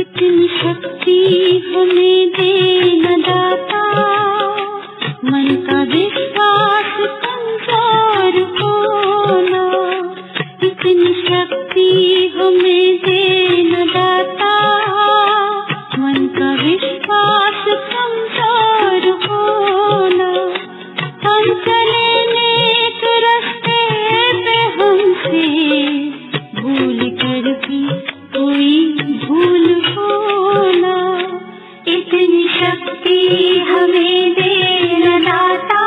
इतनी शक्ति हमें दे न दाता, मन का विश्वास कमजोर होना। इतनी शक्ति हमें दे न दाता, मन का विश्वास कमजोर होना। हम चले नेक रास्ते पे, हमसे भूल कर भी कोई भूल होना। इतनी शक्ति हमें दे न दाता,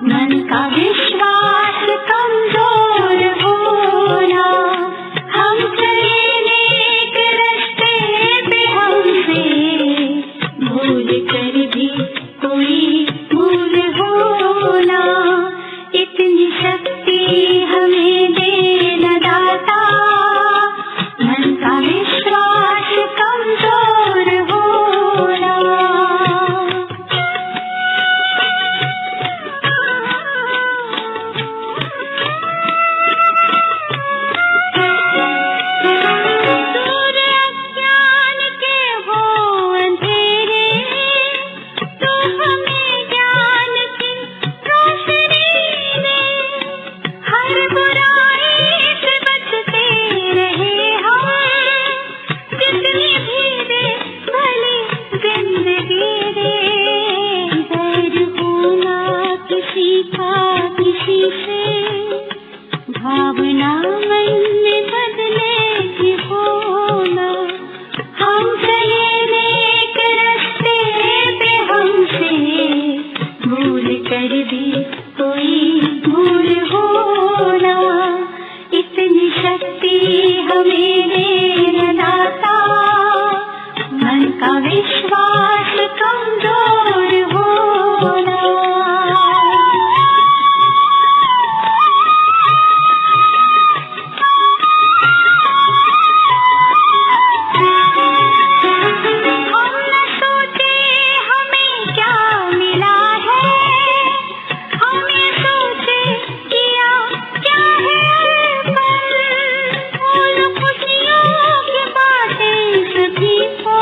मन का विश्वास कमजोर होना। हम चले नेक रास्ते पे, हमसे भूल कर भी कोई भूल होना। इतनी शक्ति हमें दे न दाता, मन का विश्वास कमजोर होना। दूर अज्ञान के हो अंधेरे, तो हमें ज्ञान की रोशनी दे। हर बुराई से बचते रहे हम, जितनी भी दे भली जिंदगी दे। डर होना किसी का किसी से, भावना मन में बदलेगी होना। हम चले नेक रास्ते पे, हमसे भूल कर भी कोई भूल होना। इतनी शक्ति हमें दे न दाता, मन का विश्वास कमजोर होना। हम न सोचे हमें क्या मिला है, हम ये सोचे किया क्या है अर्पण। बोलो खुशियों की बातें सभी को,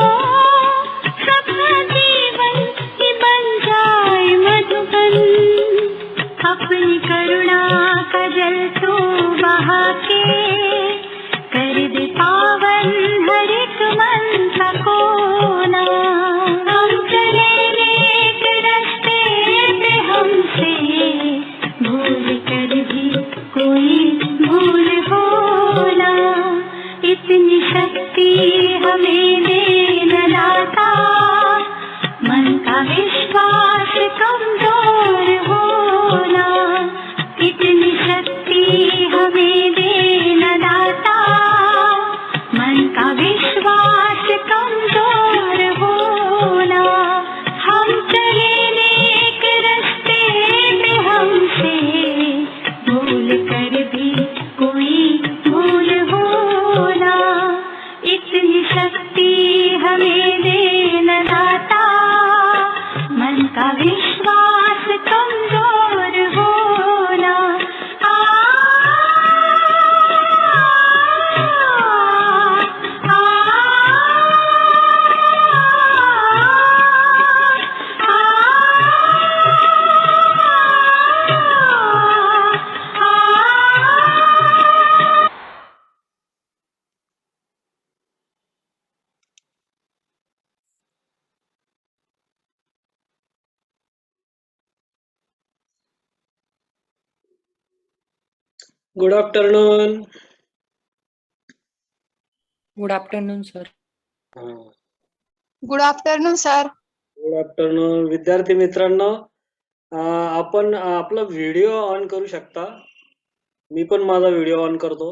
सबका जीवन ही बन जाए मधुबन। अपनी करुणा का जल तो बहा के, कर दे पावन हर एक मन का कोना। हम चले नेक रास्ते पे, हमसे भूल कर भी कोई भूल होना। इतनी शक्ति हमें दे न दाता, मन का विश्वास कमजोर होना। इतनी शक्ति हमें दे न दाता, मन का विश्वास कमजोर होना। हम चले नेक रास्ते पे, हमसे भूल कर भी कोई भूल होना। इतनी शक्ति हमें दे न दाता, मन का विश्वास कमजोर होना। Ah, ah, good afternoon. Good afternoon sir. Good afternoon sir. Good afternoon विद्यार्थी मित्रांनो, आपण आपला व्हिडिओ ऑन करू शकता. मी पण माझा व्हिडिओ ऑन करतो.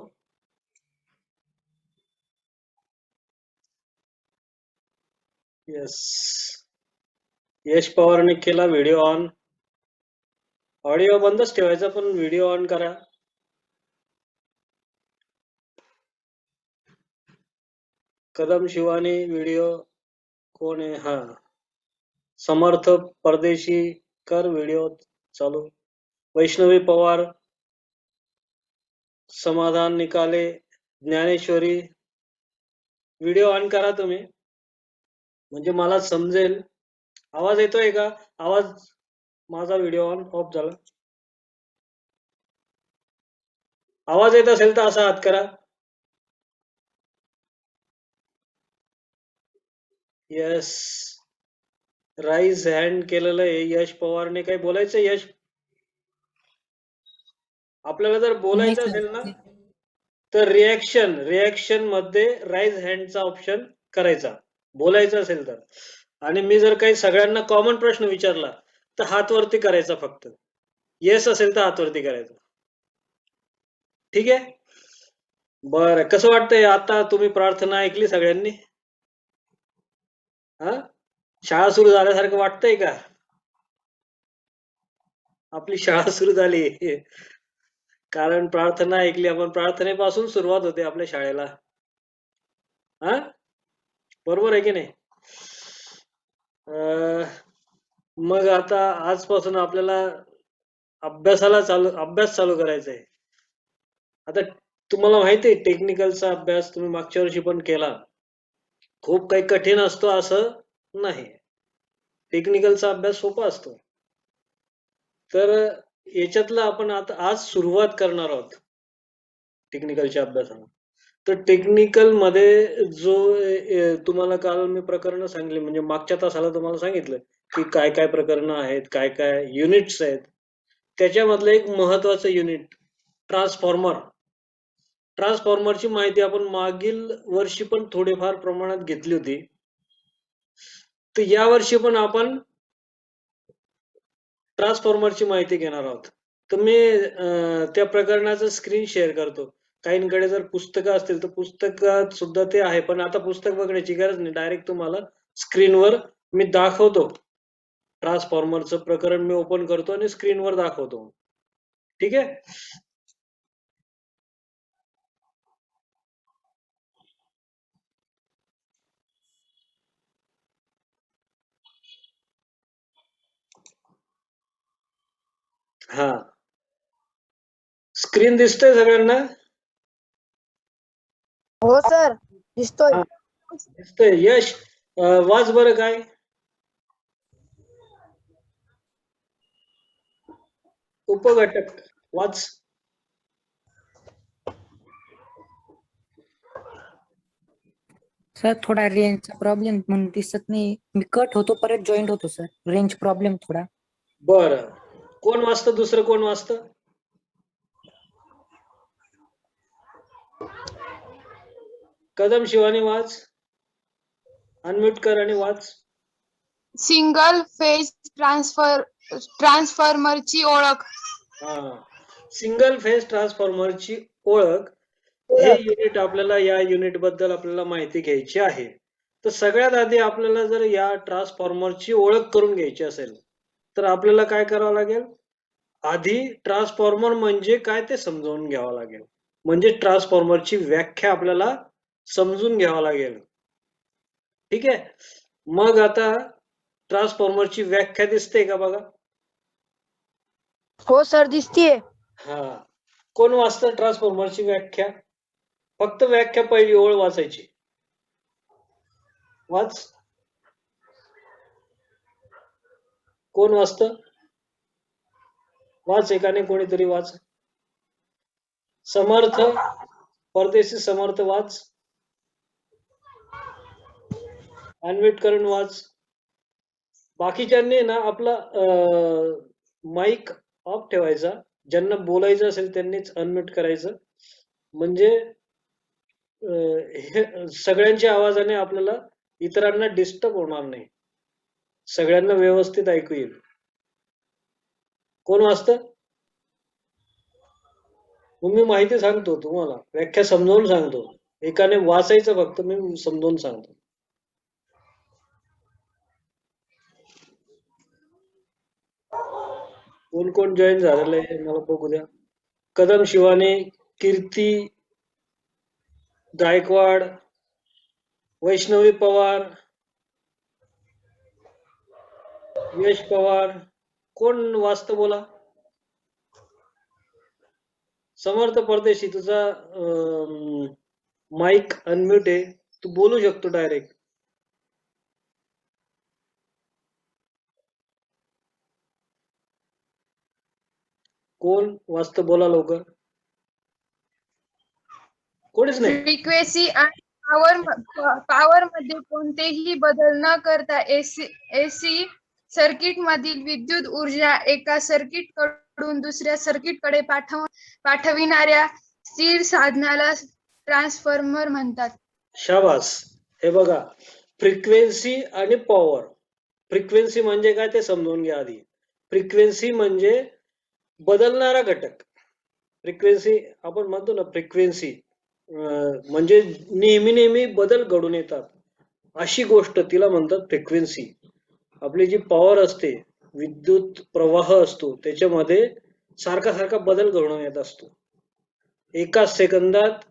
यस, यश पवारने केला व्हिडिओ ऑन. ऑडिओ बंदच ठेवायचा, पण व्हिडिओ ऑन करा. कदम शिवानी व्हिडिओ कोण आहे? हा, समर्थ परदेशी कर व्हिडिओ चालू. वैष्णवी पवार, समाधान निकाले, ज्ञानेश्वरी, व्हिडिओ ऑन करा तुम्ही, म्हणजे मला समजेल. आवाज येतोय का? आवाज, माझा व्हिडिओ ऑन ऑफ झाला. आवाज येत असेल तर असा हात करा. यस, राईज हँड केलेलं आहे यश पवारने. काही बोलायचं यश? आपल्याला जर नाही बोलायचं सर. असेल ना, तर रिॲक्शन मध्ये राईज हँडचा ऑप्शन करायचा, बोलायचं असेल तर. आणि मी जर काही सगळ्यांना कॉमन प्रश्न विचारला तर हात वरती करायचा फक्त. येस असेल तर हात वरती करायचा. ठीक आहे? बरं, कसं वाटतंय आता? तुम्ही प्रार्थना ऐकली सगळ्यांनी? हा, शाळा सुरू झाल्यासारखं वाटतंय का? आपली शाळा सुरू झाली. कारण प्रार्थना ऐकली आपण. प्रार्थनेपासून सुरुवात होते आपल्या शाळेला. हा, बरोबर आहे की नाही? मग आता आजपासून आपल्याला अभ्यास चालू करायचा आहे. आता तुम्हाला माहिती आहे, टेक्निकलचा अभ्यास तुम्ही मागच्या वर्षी पण केला. खूप काही कठीण असतो असं नाही. टेक्निकलचा अभ्यास सोपा असतो. तर याच्यातलं आपण आता आज सुरुवात करणार आहोत टेक्निकलच्या अभ्यासाला. तर टेक्निकल मध्ये जो तुम्हाला काल मी प्रकरणं सांगितली, म्हणजे मागच्या तासाला तुम्हाला सांगितलं की काय काय प्रकरणं आहेत, काय काय युनिट्स आहेत. त्याच्यामधलं एक महत्वाचं युनिट ट्रान्सफॉर्मर. ट्रान्सफॉर्मरची माहिती आपण मागील वर्षी पण थोडेफार प्रमाणात घेतली होती. तर या वर्षी पण आपण ट्रान्सफॉर्मरची माहिती घेणार आहोत. तर मी त्या प्रकरणाचं स्क्रीन शेअर करतो. काहींकडे जर पुस्तकं असतील तर पुस्तकात सुद्धा ते आहे, पण आता पुस्तक बघण्याची गरज नाही, डायरेक्ट तुम्हाला स्क्रीनवर मी दाखवतो. ट्रान्सफॉर्मरचं प्रकरण मी ओपन करतो आणि स्क्रीनवर दाखवतो. ठीक आहे? हा, स्क्रीन दिसतंय सगळ्यांना? हो सर, दिसतोय. हा, दिसतंय. यश, वाच बरं काय उपघटक, वाच. सर थोडा रेंजचा प्रॉब्लेम म्हणून दिसत नाही. मी कट होतो परत जॉईंट होतो सर. रेंज प्रॉब्लेम थोडा. बरं, कोण वाचतं? दुसरं कोण वाचतं? कदम शिवानी वाच. अनम्यूट कर आणि वाच. सिंगल फेज ट्रान्सफॉर्मरची ओळख. हा, सिंगल फेज ट्रान्सफॉर्मरची ओळख. हे युनिट आपल्याला, या युनिट बद्दल आपल्याला माहिती घ्यायची आहे. तर सगळ्यात आधी आपल्याला जर या ट्रान्सफॉर्मरची ओळख करून घ्यायची असेल तर आपल्याला काय करावं लागेल? आधी ट्रान्सफॉर्मर म्हणजे काय ते समजावून घ्यावं लागेल. म्हणजे ट्रान्सफॉर्मरची व्याख्या आपल्याला समजून घ्यावं लागेल. ठीक आहे? मग आता ट्रान्सफॉर्मरची व्याख्या दिसते का बघा? हो सर, दिसतीये. हा, कोण वाचतं ट्रान्सफॉर्मरची व्याख्या? फक्त व्याख्या पहिली ओळ वाचायची. वाच. कोण वाचतं? वाच, एकाने कोणीतरी वाच. समर्थ, परदेशी समर्थ वाच. अनम्यूट करून वाच. बाकीच्यांनी ना आपला माईक ऑफ ठेवायचा. ज्यांना बोलायचं असेल त्यांनीच अनम्यूट करायचं, म्हणजे हे सगळ्यांच्या आवाजाने आपल्याला इतरांना डिस्टर्ब होणार नाही, सगळ्यांना व्यवस्थित ऐकू येईल. कोण वाचतं? मग मी माहिती सांगतो तुम्हाला, व्याख्या समजावून सांगतो. एकाने वाचायचं फक्त, मी समजावून सांगतो. कोण कोण जॉईन झालेलं आहे मला बघू द्या. कदम शिवानी, कीर्ती गायकवाड, वैष्णवी पवार, यश पवार. कोण वाचतं बोला? समर्थ परदेशी, तुझा माईक अनम्यूट आहे. तू बोलू शकतो डायरेक्ट. कोण वाचतं बोला लवकर. कोणीच नाही. फ्रिक्वेन्सी आणि पॉवर मध्ये कोणतेही बदल न करता एसी सर्किट मधील विद्युत ऊर्जा एका सर्किट कडून दुसऱ्या सर्किट कडे पाठविणाऱ्या स्थिर साधनाला ट्रान्सफॉर्मर म्हणतात. शाबास. हे बघा, फ्रिक्वेन्सी आणि पॉवर. फ्रिक्वेन्सी म्हणजे काय ते समजून घ्या आधी. फ्रिक्वेन्सी म्हणजे बदलणारा घटक. फ्रिक्वेन्सी आपण म्हणतो ना, फ्रिक्वेन्सी म्हणजे नेहमी बदल घडून येतात अशी गोष्ट, तिला म्हणतात फ्रिक्वेन्सी. आपली जी पॉवर असते, विद्युत प्रवाह असतो, त्याच्यामध्ये सारखा बदल घडून येत असतो. एका सेकंदात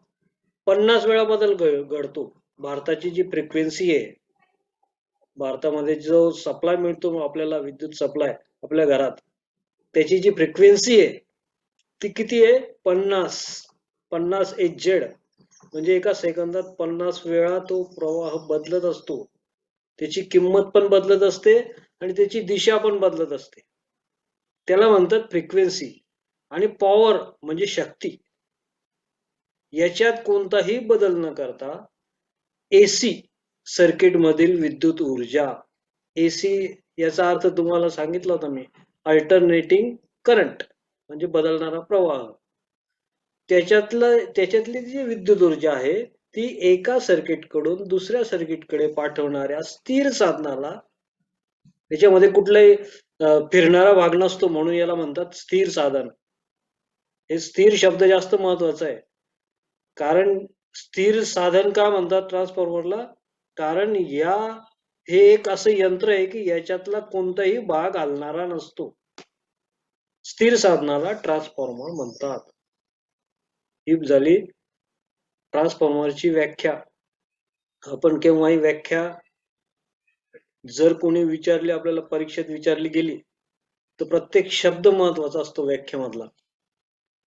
50 वेळा बदल घडतो. भारताची जी फ्रिक्वेन्सी आहे, भारतामध्ये जो सप्लाय मिळतो आपल्याला, विद्युत सप्लाय आपल्या घरात, त्याची जी फ्रिक्वेन्सी आहे ती किती आहे? 50 HZ. म्हणजे एका सेकंदात 50 वेळा तो प्रवाह बदलत असतो. त्याची किंमत पण बदलत असते आणि त्याची दिशा पण बदलत असते. त्याला म्हणतात फ्रिक्वेन्सी. आणि पॉवर म्हणजे शक्ती. याच्यात कोणताही बदल न करता एसी सर्किट मधील विद्युत ऊर्जा. एसी याचा अर्थ तुम्हाला सांगितला होता मी, अल्टरनेटिंग करंट म्हणजे बदलणारा प्रवाह. त्याच्यातली जी विद्युत ऊर्जा आहे ती एका सर्किट कडून दुसऱ्या सर्किट कडे पाठवणाऱ्या स्थिर साधनाला, त्याच्यामध्ये कुठलाही फिरणारा भाग नसतो म्हणून याला म्हणतात स्थिर साधन. हे स्थिर शब्द जास्त महत्वाचा आहे. कारण स्थिर साधन का म्हणतात ट्रान्सफॉर्मरला? कारण हे एक असं यंत्र आहे की याच्यातला कोणताही भाग हलणारा नसतो. स्थिर साधनाला ट्रान्सफॉर्मर म्हणतात. ही झाली ट्रान्सफॉर्मरची व्याख्या. आपण केव्हाही व्याख्या जर कोणी विचारली, आपल्याला परीक्षेत विचारली गेली, तर प्रत्येक शब्द महत्वाचा असतो व्याख्यामधला.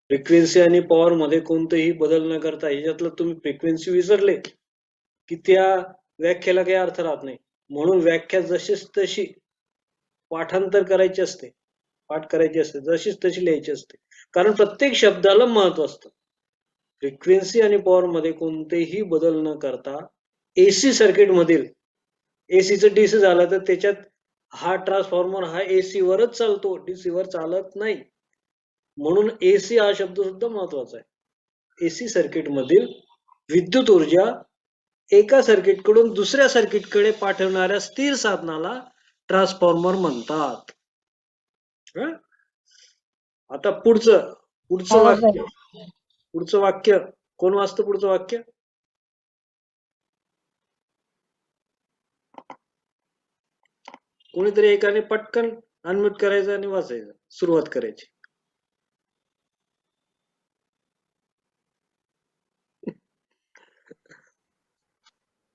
फ्रिक्वेन्सी आणि पॉवर मध्ये कोणतेही बदल न करता, ह्याच्यातलं तुम्ही फ्रिक्वेन्सी विसरले की त्या व्याख्याला काही अर्थ राहत नाही. म्हणून व्याख्या जशीच तशी पाठांतर करायची असते, पाठ करायची असते, जशीच तशी लिहायची असते. कारण प्रत्येक शब्दाला महत्व असतं. फ्रिक्वेन्सी आणि पॉवर मध्ये कोणतेही बदल न करता एसी सर्किट मधील, एसीचं डीसी झालं तर त्याच्यात हा ट्रान्सफॉर्मर हा एसी वरच चालतो, डीसी वर चालत नाही. म्हणून एसी हा शब्द सुद्धा महत्वाचा आहे. एसी सर्किट मधील विद्युत ऊर्जा एका सर्किट कडून दुसऱ्या सर्किट कडे पाठवणाऱ्या स्थिर साधनाला ट्रान्सफॉर्मर म्हणतात. आता पुढचं हो, वाक्य. पुढचं वाक्य कोण वाचतं? पुढचं वाक्य कोणीतरी एकाने पटकन अनम्यूट करायचं आणि वाचायचं, सुरुवात करायची.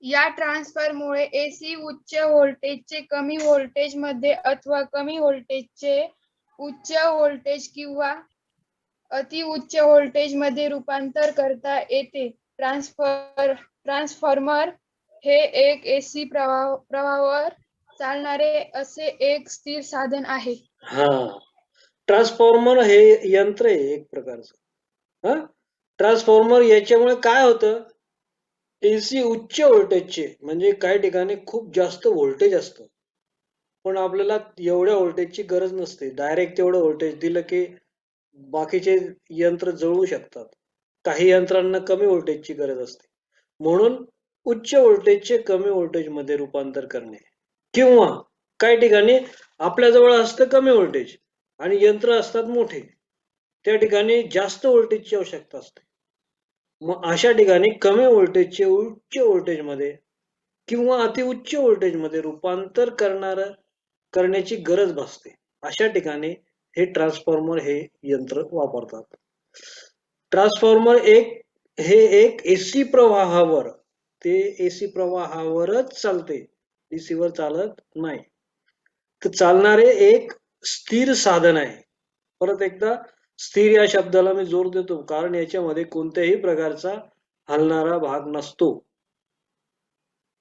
या ट्रान्सफरमुळे एसी उच्च व्होल्टेजचे कमी व्होल्टेज मध्ये अथवा कमी व्होल्टेजचे उच्च व्होल्टेज किंवा अति उच्च व्होल्टेज मध्ये रूपांतर करता येते. ट्रान्सफॉर्मर हे एक एसी प्रवाहावर चालणारे असे एक स्थिर साधन आहे. हा, ट्रान्सफॉर्मर हे यंत्र आहे एक प्रकारचं. ट्रान्सफॉर्मर याच्यामुळे काय होतं? एसी उच्च व्होल्टेजचे, म्हणजे काही ठिकाणी खूप जास्त व्होल्टेज असतं, पण आपल्याला एवढ्या व्होल्टेजची गरज नसते. डायरेक्ट तेवढं व्होल्टेज दिलं की बाकीचे यंत्र जळू शकतात. काही यंत्रांना कमी व्होल्टेजची गरज असते, म्हणून उच्च व्होल्टेजचे कमी व्होल्टेज मध्ये रूपांतर करणे. किंवा काही ठिकाणी आपल्याजवळ असतं कमी व्होल्टेज आणि यंत्र असतात मोठे, त्या ठिकाणी जास्त व्होल्टेजची आवश्यकता असते. मग अशा ठिकाणी कमी व्होल्टेजचे उच्च व्होल्टेज मध्ये किंवा अति उच्च व्होल्टेज मध्ये रूपांतर करण्याची गरज भासते. अशा ठिकाणी हे ट्रान्सफॉर्मर हे यंत्र वापरतात. ट्रान्सफॉर्मर हे एक एसी प्रवाहावर, ते एसी प्रवाहावरच चालते, डीसी वर चालत नाही. तर चालणारे एक स्थिर साधन आहे. परत एकदा स्थिर या शब्दाला मी जोर देतो, कारण याच्यामध्ये कोणत्याही प्रकारचा हलणारा भाग नसतो.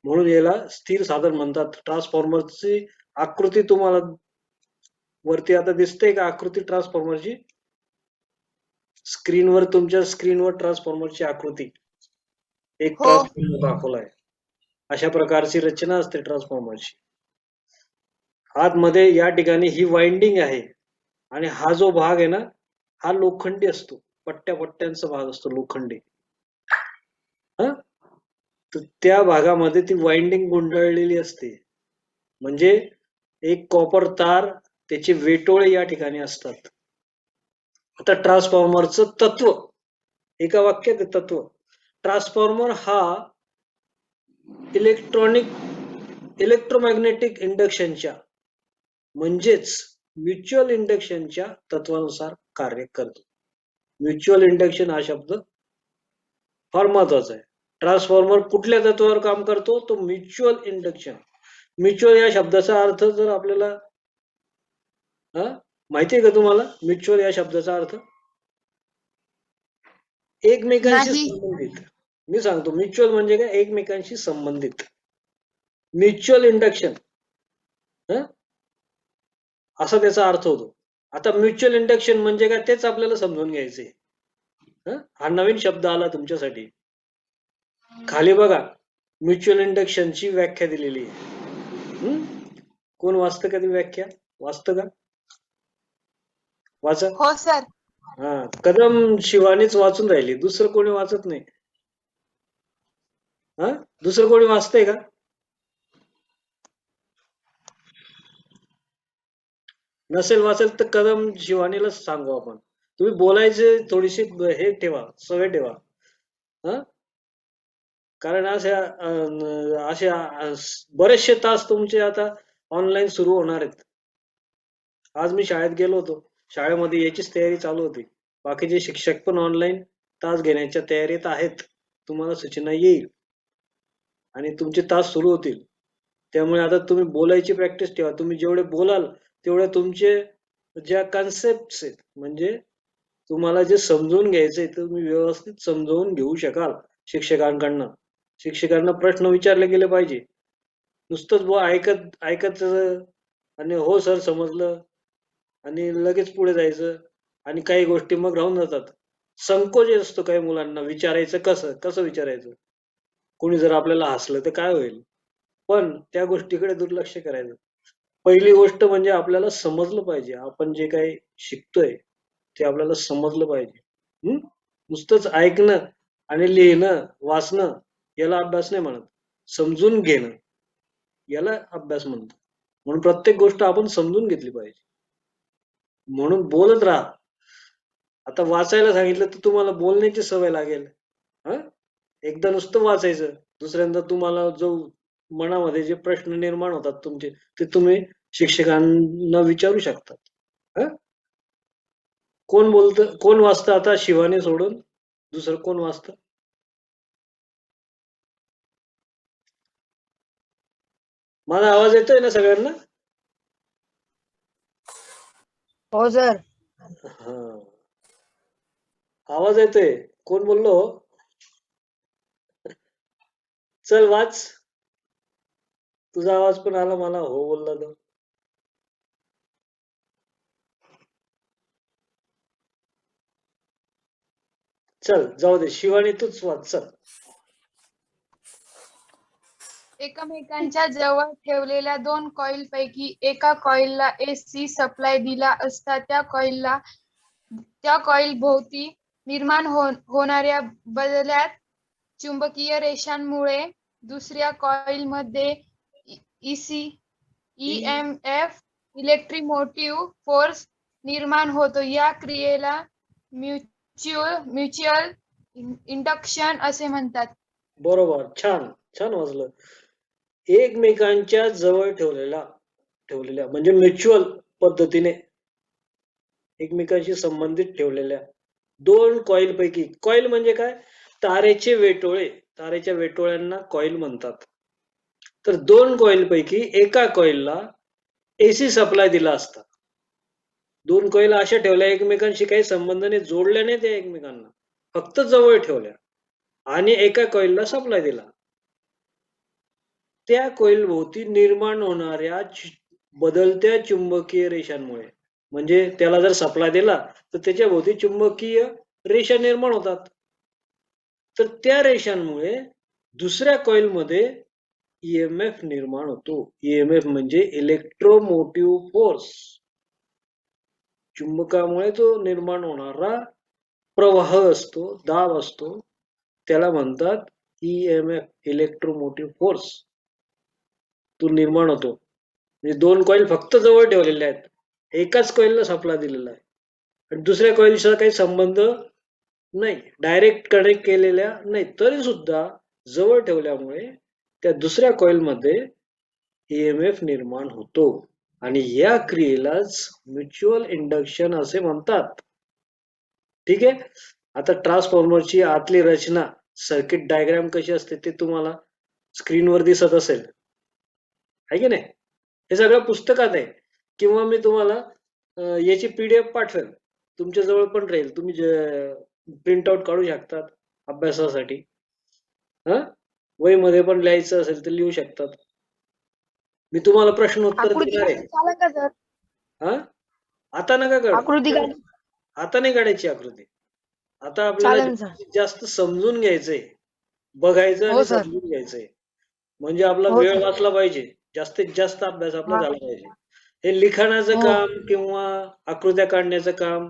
म्हणून याला स्थिर साधन म्हणतात. ट्रान्सफॉर्मरची आकृती तुम्हाला वरती आता दिसते का आकृती ट्रान्सफॉर्मरची? स्क्रीनवर, तुमच्या स्क्रीनवर ट्रान्सफॉर्मरची आकृती एक हो. ट्रान्सफॉर्मर दाखवलाय. अशा प्रकारची रचना असते ट्रान्सफॉर्मरची. आतमध्ये या ठिकाणी ही वाइंडिंग आहे आणि हा जो भाग आहे ना हा लोखंडी असतो, पट्ट्या पट्ट्यांचा भाग असतो लोखंडी. हा, तर त्या भागामध्ये ती वाइंडिंग गुंडाळलेली असते. म्हणजे एक कॉपर तार, त्याचे वेटोळे या ठिकाणी असतात. आता ट्रान्सफॉर्मरचं तत्व, एका वाक्यात आहे तत्व. ट्रान्सफॉर्मर हा इलेक्ट्रोमॅग्नेटिक इंडक्शनच्या म्हणजेच म्युच्युअल इंडक्शनच्या तत्वानुसार कार्य करतो. म्युच्युअल इंडक्शन हा शब्द फार महत्वाचा आहे. ट्रान्सफॉर्मर कुठल्या तत्वावर काम करतो? तो म्युच्युअल इंडक्शन. म्युच्युअल या शब्दाचा अर्थ जर आपल्याला माहिती आहे का तुम्हाला? म्युच्युअल या शब्दाचा अर्थ एकमेकांशी नाही. संबंधित. मी सांगतो म्युच्युअल म्हणजे काय, एकमेकांशी संबंधित. म्युच्युअल इंडक्शन असा त्याचा अर्थ होतो. आता म्युच्युअल इंडक्शन म्हणजे काय तेच आपल्याला समजून घ्यायचंय. हा नवीन शब्द आला तुमच्यासाठी. खाली बघा म्युच्युअल इंडक्शनची व्याख्या दिलेली आहे. कोण वाचतं का ती व्याख्या? वाचतं का? वाचा. हो सर. हा, कदम शिवानीच वाचून राहिली, दुसरं कोणी वाचत नाही. दुसरं कोणी वाचतंय का? नसेल वाचेल तर कदम शिवानीला सांगू आपण. तुम्ही बोलायचे थोडीशी हे ठेवा, सवय ठेवा. कारण अशा बरेचसे तास तुमचे आता ऑनलाईन सुरू होणार आहेत. आज मी शाळेत गेलो होतो, शाळेमध्ये याचीच तयारी चालू होती. बाकीचे शिक्षक पण ऑनलाईन तास घेण्याच्या तयारीत आहेत. तुम्हाला सूचना येईल आणि तुमचे तास सुरू होतील. त्यामुळे आता तुम्ही बोलायची प्रॅक्टिस ठेवा. तुम्ही जेवढे बोलाल तेवढे तुमचे ज्या कन्सेप्ट आहेत, म्हणजे तुम्हाला जे समजून घ्यायचंय तुम्ही व्यवस्थित समजावून घेऊ शकाल शिक्षकांकडनं. शिक्षकांना प्रश्न विचारले गेले पाहिजे. नुसतंच ऐकत ऐकत आणि हो सर समजलं आणि लगेच पुढे जायचं आणि काही गोष्टी मग राहून जातात. संकोच असतो काही मुलांना विचारायचं. कसं विचारायचं? कोणी जर आपल्याला हसलं तर काय होईल? पण त्या गोष्टीकडे दुर्लक्ष करायचं. पहिली गोष्ट म्हणजे आपल्याला समजलं पाहिजे. आपण जे काही शिकतोय ते आपल्याला समजलं पाहिजे. नुसतंच ऐकणं आणि लिहिणं वाचणं याला अभ्यास नाही म्हणत. समजून घेणं याला अभ्यास म्हणतो. म्हणून प्रत्येक गोष्ट आपण समजून घेतली पाहिजे. म्हणून बोलत राहा. आता वाचायला सांगितलं तर तुम्हाला बोलण्याची सवय लागेल. एकदा नुसतं वाचायचं, दुसऱ्यांदा तुम्हाला जो मनामध्ये जे प्रश्न निर्माण होतात तुमचे ते तुम्ही शिक्षकांना विचारू शकतात. कोण बोलतं, कोण वाचतं आता शिवानी सोडून दुसरं कोण वाचतं? माझा आवाज येतोय ना सगळ्यांना? हो सर. आवाज येतोय. कोण बोललो? चल वाच. तुझा आवाज पण आला, मला हो बोलला तो. चल जाऊ दे, शिवानी तूच वाच. चल. एकमेकांच्या जवळ ठेवलेल्या दोन कॉईल पैकी एका कॉईलला AC सप्लाय दिला असता त्या कॉईल भोवती निर्माण होणाऱ्या बदल्यात चुंबकीय रेषांमुळे दुसऱ्या कॉईल मध्ये EMF इलेक्ट्रोमोटिव्ह फोर्स निर्माण होतो. या क्रियेला म्युच्युअल इंडक्शन असे म्हणतात. बरोबर, छान छान वाचलं. एकमेकांच्या जवळ ठेवलेल्या म्हणजे म्युच्युअल पद्धतीने एकमेकांशी संबंधित ठेवलेल्या दोन कॉईल पैकी, कॉईल म्हणजे काय? तारेचे वेटोळे. तारेच्या वेटोळ्यांना कॉईल म्हणतात. तर दोन कॉईल पैकी एका कॉईलला AC सप्लाय दिला असता. दोन कॉईल अशा ठेवल्या एकमेकांशी काही संबंध नाही, जोडल्या नाही त्या एकमेकांना, फक्त जवळ ठेवल्या आणि एका कॉईलला सप्लाय दिला. त्या कॉईल भोवती निर्माण होणाऱ्या बदलत्या चुंबकीय रेषांमुळे, म्हणजे त्याला जर सप्लाय दिला तर त्याच्या भोवती चुंबकीय रेषा निर्माण होतात. तर त्या रेषांमुळे दुसऱ्या कॉईल मध्ये ईएमएफ निर्माण होतो. ईएमएफ म्हणजे इलेक्ट्रोमोटिव्ह फोर्स. चुंबकामुळे जो निर्माण होणारा प्रवाह असतो, दाब असतो, त्याला म्हणतात ईएमएफ, इलेक्ट्रोमोटिव्ह फोर्स. तो निर्माण होतो. म्हणजे दोन कॉईल फक्त जवळ ठेवलेल्या आहेत, एकाच कॉईलला सप्लाय दिलेला आहे आणि दुसऱ्या कॉईलचा काही संबंध नाही, डायरेक्ट कनेक्ट केलेल्या नाही, तरी सुद्धा जवळ ठेवल्यामुळे त्या दुसऱ्या कॉईल मध्ये ईएमएफ निर्माण होतो आणि या क्रियेलाच म्युच्युअल इंडक्शन असे म्हणतात. ठीक आहे. आता ट्रान्सफॉर्मरची आतली रचना, सर्किट डायग्राम कशी असते ते तुम्हाला स्क्रीनवर दिसत असेल, आहे की नाही? हे सगळं पुस्तकात आहे किंवा मी तुम्हाला याची पीडीएफ पाठवेल, तुमच्या जवळ पण राहील, तुम्ही प्रिंट आउट काढू शकतात अभ्यासासाठी. वहीमध्ये पण लिहायचं असेल तर लिहू शकतात. मी तुम्हाला प्रश्न उत्तर आकृती देणार आहे. चालेल का सर? हा, आता नका काढू, आकृती काढ. आता नाही काढायची आकृती. आता आपल्याला चालेल सर. जास्त समजून घ्यायचंय, बघायचं हो आणि सर. समजून घ्यायचंय, म्हणजे आपला हो वेळ सर. वाचला पाहिजे, जास्तीत जास्त अभ्यास आपला हा. झाला पाहिजे. हे लिखाणाचं हो. काम किंवा आकृत्या काढण्याचं काम,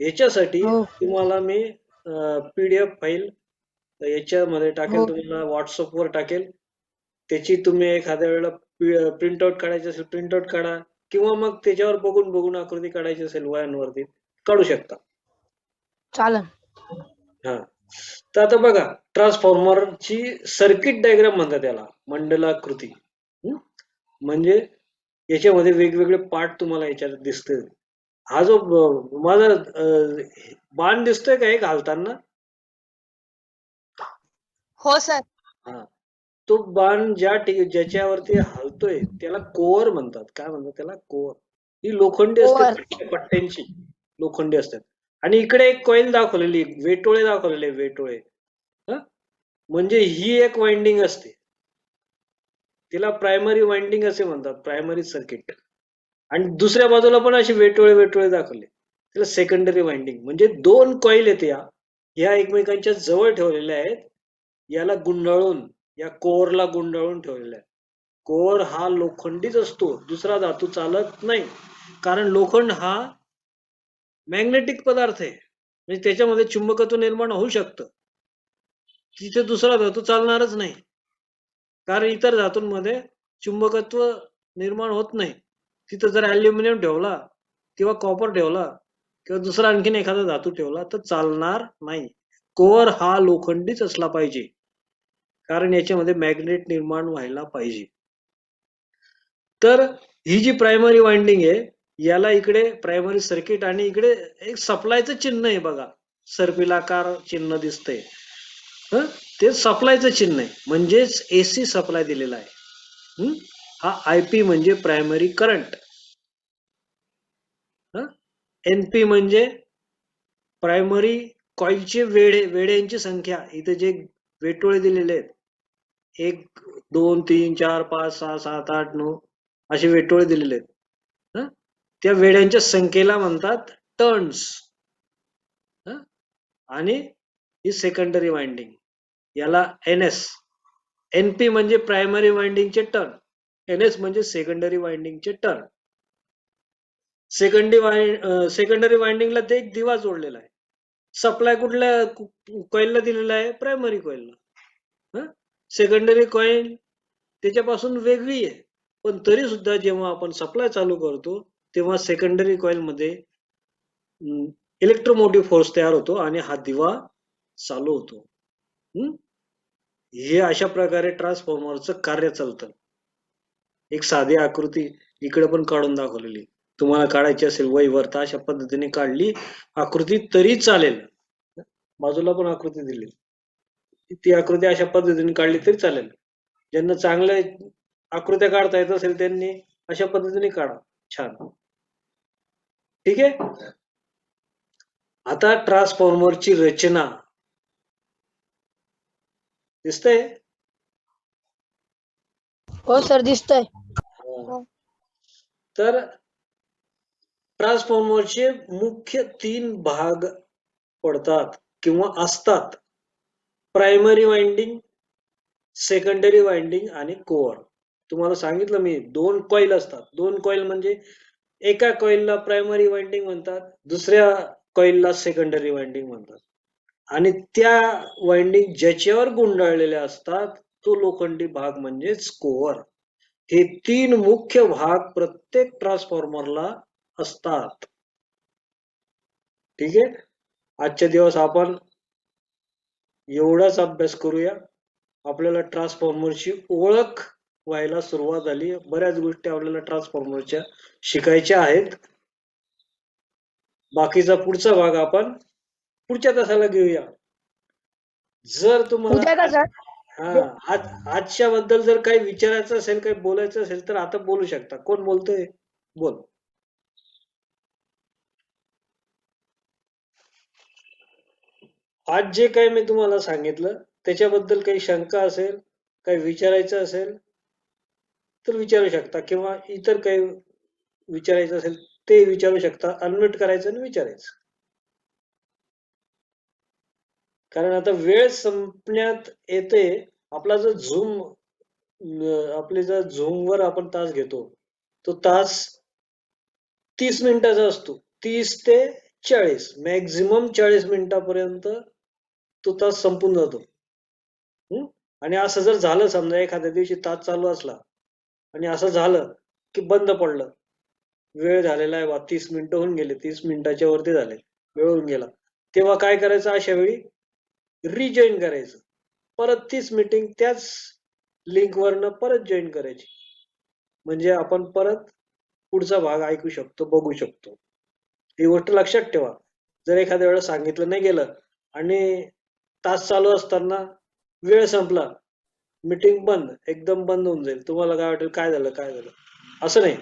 याच्यासाठी हो. तुम्हाला मी पीडीएफ फाईल याच्यामध्ये टाकेल, हो. तुम्हाला व्हॉट्सअपवर टाकेल. त्याची तुम्ही एखाद्या वेळेला प्रिंट आउट काढायची असेल प्रिंट आउट काढा, किंवा मग त्याच्यावर बघून बघून आकृती काढायची असेल वह्यांवरती काढू शकता. चालेल. हा, तर आता बघा, ट्रान्सफॉर्मरची सर्किट डायग्राम म्हणतात त्याला, मंडलाकृती. म्हणजे याच्यामध्ये वेगवेगळे पार्ट तुम्हाला याच्यात दिसतील. हा जो माझा बाण दिसतोय का हे घालताना? हो सर. हा, तो बाण ज्याच्यावरती हलतोय त्याला कोअर म्हणतात. काय म्हणतात त्याला? कोअर. ही लोखंडी कोअर. असते, पट्ट्यांची लोखंडी असतात. आणि इकडे एक कॉईल दाखवलेली, वेटोळे दाखवलेले, वेटोळे. म्हणजे ही एक वाइंडिंग असते, तिला प्रायमरी वाइंडिंग असे म्हणतात, प्रायमरी सर्किट. आणि दुसऱ्या बाजूला पण असे वेटोळे वेटोळे दाखवले, तिला सेकंडरी वाइंडिंग. म्हणजे दोन कॉईल येते या एकमेकांच्या जवळ ठेवलेल्या आहेत, याला गुंडाळून, या कोअरला गुंडाळून ठेवलेला आहे. कोअर हा लोखंडीच असतो, दुसरा धातू चालत नाही, कारण लोखंड हा मॅग्नेटिक पदार्थ आहे, म्हणजे त्याच्यामध्ये चुंबकत्व निर्माण होऊ शकतं. तिथे दुसरा धातू चालणारच नाही, कारण इतर धातूंमध्ये चुंबकत्व निर्माण होत नाही. तिथं जर ॲल्युमिनियम ठेवला किंवा कॉपर ठेवला किंवा दुसरा आणखीन एखादा धातू ठेवला तर चालणार नाही. कोअर हा लोखंडीच असला पाहिजे, कारण याच्यामध्ये मॅग्नेट निर्माण व्हायला पाहिजे. तर ही जी प्रायमरी वाइंडिंग आहे, याला इकडे प्रायमरी सर्किट आणि इकडे एक सप्लायचं चिन्ह आहे बघा, सर्पिलाकार चिन्ह दिसतंय, ते सप्लायचं चिन्ह आहे, म्हणजेच एसी सप्लाय दिलेला आहे. हा आयपी म्हणजे प्रायमरी करंट, एनपी म्हणजे प्रायमरी कॉईलचे वेड्यांची संख्या. इथे जे वेटोळे दिलेले आहेत, 1 2 3 4 5 6 7 8 9 असे वेटोळे दिलेले आहेत, त्या वेड्यांच्या संख्येला म्हणतात टर्न्स. आणि ही सेकंडरी वाइंडिंग, याला एनएस. एनपी म्हणजे प्रायमरी वाइंडिंगचे टर्न, एनएस म्हणजे सेकंडरी वाइंडिंगचे टर्न. सेकंडरी वाइंडिंगला ते एक दिवा जोडलेला आहे. सप्लाय कुठल्या कॉईलला दिलेला आहे? प्रायमरी कॉईलला. सेकंडरी कॉईल त्याच्यापासून वेगळी आहे, पण तरी सुद्धा जेव्हा आपण सप्लाय चालू करतो तेव्हा सेकंडरी कॉईल मध्ये इलेक्ट्रोमोटिव्ह फोर्स तयार होतो आणि हा दिवा चालू होतो. हे अशा प्रकारे ट्रान्सफॉर्मरचं कार्य चालतं. एक साधी आकृती इकडे पण काढून दाखवलेली, तुम्हाला काढायची असेल वहीवर तर अशा पद्धतीने काढली आकृती तरी चालेल. बाजूला पण आकृती दिली, ती आकृती अशा पद्धतीने काढली तरी चालेल. ज्यांना चांगल्या आकृत्या काढता येत असेल त्यांनी अशा पद्धतीने काढा, छान. ठीक आहे. आता ट्रान्सफॉर्मरची रचना दिसतंय? हो सर दिसतंय. हा. तर ट्रान्सफॉर्मरचे मुख्य 3 भाग पडतात किंवा असतात. प्रायमरी वाइंडिंग, सेकंडरी वाइंडिंग आणि कोअर. तुम्हाला सांगितलं मी 2 कॉईल असतात. 2 कॉईल म्हणजे एका कॉईलला प्रायमरी वाइंडिंग म्हणतात, दुसऱ्या कॉईलला सेकंडरी वाइंडिंग म्हणतात. आणि त्या वाइंडिंग ज्याच्यावर गुंडाळलेल्या असतात तो लोखंडी भाग म्हणजेच कोअर. हे 3 मुख्य भाग प्रत्येक ट्रान्सफॉर्मरला असतात. ठीक आहे. आजच्या दिवस आपण एवढाच अभ्यास करूया. आपल्याला ट्रान्सफॉर्मरची ओळख व्हायला सुरुवात झाली. बऱ्याच गोष्टी आपल्याला ट्रान्सफॉर्मरच्या शिकायच्या आहेत. बाकीचा पुढचा भाग आपण पुढच्या तासाला घेऊया. जर तुम्हाला उद्या का सर? आजच्या बद्दल जर काही विचारायचं असेल, काही बोलायचं असेल तर आता बोलू शकता. कोण बोलतोय? बोल. आज जे काही मी तुम्हाला सांगितलं त्याच्याबद्दल काही शंका असेल, काही विचारायचं असेल तर विचारू शकता, किंवा इतर काही विचारायचं असेल ते विचारू शकता. अनम्यूट करायचं आणि विचारायचं. कारण आता वेळ संपण्यात येते. आपला जो झूम आपले जर झूम वर आपण तास घेतो तो तास 30 मिनिटाचा असतो. 30 ते 40, मॅक्झिमम 40 मिनिटापर्यंत तो तास संपून जातो. आणि असं जर झालं, समजा एखाद्या दिवशी तास चालू असला आणि असं झालं की बंद पडलं, वेळ झालेला आहे बा, 30 मिनिटं होऊन गेले, 30 मिनिटाच्या वरती झाले, वेळ होऊन गेला, तेव्हा काय करायचं? अशा वेळी रिजॉईन करायचं. परत 30 मीटिंग त्याच लिंक वरनं परत जॉईन करायची. म्हणजे आपण परत पुढचा भाग ऐकू शकतो, बघू शकतो. ही गोष्ट लक्षात ठेवा. जर एखाद्या वेळेस सांगितलं नाही गेलं आणि तास चालू असताना वेळ संपला, मीटिंग बंद, एकदम बंद होऊन जाईल. तुम्हाला काय वाटेल, काय झालं काय झालं? असं नाही.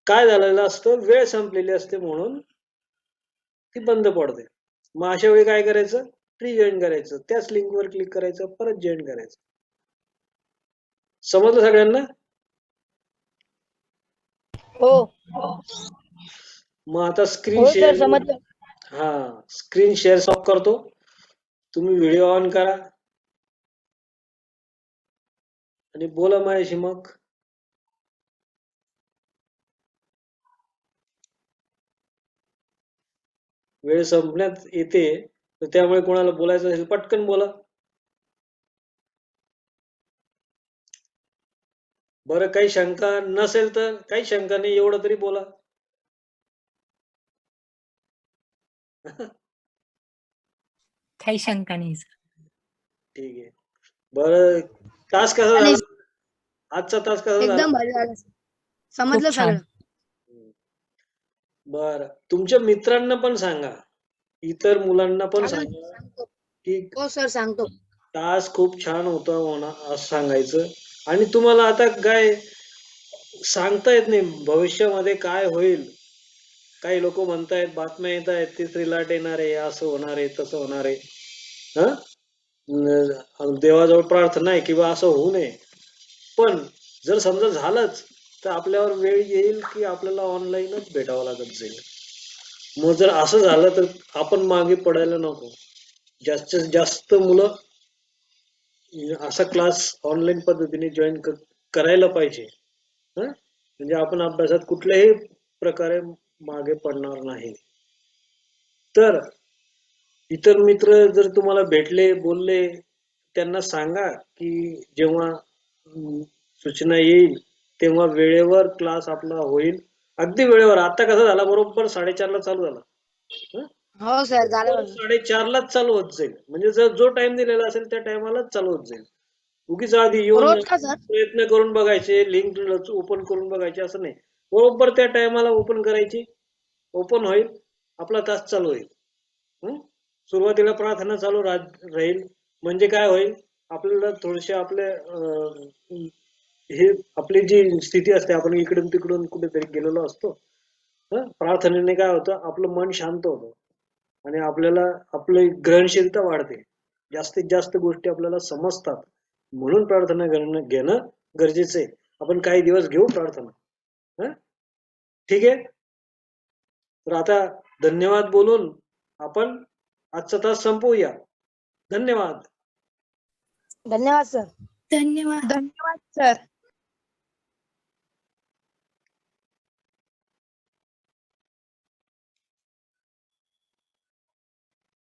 काय झालेलं असतं, वेळ संपलेली असते म्हणून ती बंद पडते. मग अशा वेळी काय करायचं? रिजॉईन करायचं, त्याच लिंकवर क्लिक करायचं, परत जॉईन करायचं. समजलं सगळ्यांना? हो मग आता स्क्रीन हो सर शेअर, समजलं. हा, स्क्रीन शेअर स्टॉप करतो. तुम्ही व्हिडिओ ऑन करा आणि बोला माझ्याशी. मग वेळ संपण्यात येते, तर त्यामुळे कोणाला बोलायचं असेल पटकन बोला. बरं, काही शंका नसेल तर काही शंका नाही, एवढं तरी बोला. काही शंका नाही सर. ठीक आहे. बरं, तास कसा आणि झाला? आजचा तास कसा झाला? एकदम भारी झालं सर. समजलं खूप छान. सगळं. बरं, तुमच्या मित्रांना पण सांगा, इतर मुलांना पण चालेल, सांगा सांगतो. की हो सर सांगतो. तास खूप छान होता म्हणा, असं सांगायचं. आणि तुम्हाला आता काय सांगता येत नाही भविष्यामध्ये काय होईल. काही लोक म्हणतायत, बातम्या येत आहेत, तिसरी लाट येणार आहे, असं होणार आहे, तसं होणार आहे. देवाजवळ प्रार्थना आहे किंवा असं होऊ नये. पण जर समजा झालंच तर आपल्यावर वेळ येईल की आपल्याला ऑनलाईनच भेटावं लागत जाईल. मग जर असं झालं तर आपण मागे पडायला नको. जास्तीत जास्त मुलं असा क्लास ऑनलाईन पद्धतीने जॉईन करायला पाहिजे. म्हणजे आपण अभ्यासात कुठल्याही प्रकारे मागे पडणार नाही. तर इतर मित्र जर तुम्हाला भेटले, बोलले, त्यांना सांगा की जेव्हा सूचना येईल तेव्हा वेळेवर क्लास आपला होईल. अगदी वेळेवर. आता कसं झाला, बरोबर 4:30ला चालू झाला. हो सर झालं बघा. 4:30लाच चालू होत जाईल. म्हणजे जर जो टाइम दिलेला असेल त्या टायमालाच चालू होत जाईल. उगीच आधी येऊन रोज का सर? प्रयत्न करून बघायचे, लिंक ओपन करून बघायचे, असं नाही. बरोबर त्या टायमाला ओपन करायची, ओपन होईल, आपला तास चालू होईल. सुरुवातीला प्रार्थना चालू राहील. म्हणजे काय होईल, आपल्याला थोडेसे आपले हे आपली जी स्थिती असते, आपण इकडून तिकडून कुठेतरी गेलेलो असतो, प्रार्थनेने काय होतं, आपलं मन शांत होतं आणि आपल्याला आपली ग्रहणशीलता वाढते. जास्तीत जास्त गोष्टी आपल्याला समजतात. म्हणून प्रार्थना घेणं गरजेचं आहे. आपण काही दिवस घेऊ प्रार्थना. हं? ठीक आहे. तर आता धन्यवाद बोलून आपण आजचा तास संपवूया. धन्यवाद. धन्यवाद सर. धन्यवाद. धन्यवाद सर.